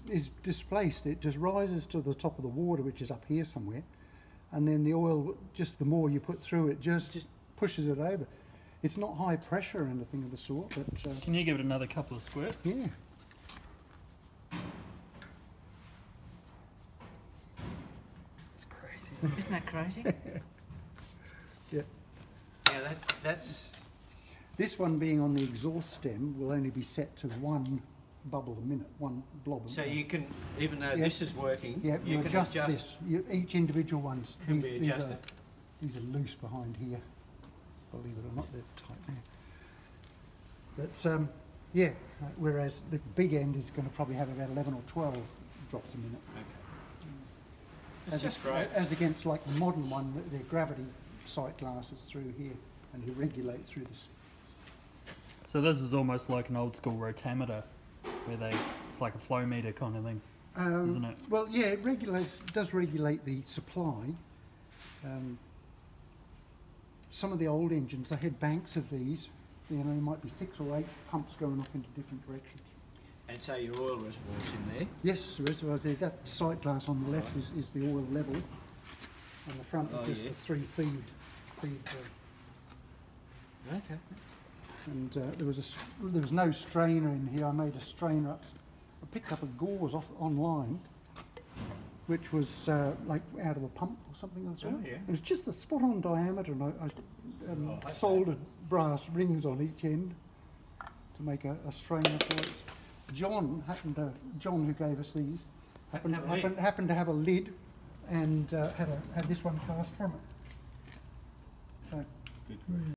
is displaced, it just rises to the top of the water, which is up here somewhere, and then the oil, just the more you put through it, just pushes it over. It's not high pressure or anything of the sort, but... Can you give it another couple of squirts? Yeah. It's crazy. Isn't that crazy? Yeah. Yeah, that's... This one being on the exhaust stem will only be set to one bubble a minute, one blob. So you can, even though this is working, yeah, you can adjust this. Each individual one's can be adjusted. These are loose behind here. Believe it or not, they're tight there. But yeah, whereas the big end is going to probably have about 11 or 12 drops a minute. Okay. It's just great. As against like the modern one, their gravity sight glasses through here, and you regulate through this. So this is almost like an old school rotameter, where it's like a flow meter kind of thing, isn't it? Well, yeah, it does regulate the supply. Some of the old engines, they had banks of these. You know, there might be 6 or 8 pumps going off into different directions. And so your oil reservoir's in there? Yes, the reservoir's there. That sight glass on the left is the oil level. On the front is just the 3 feed. Okay. And there was no strainer in here. I made a strainer up. I picked up a gauze online, which was like out of a pump or something of the sort. Oh, yeah. It was just a spot on diameter, and I soldered brass rings on each end to make a strainer for it. John, who gave us these, happened to have a lid, and had this one cast from it. So. Good.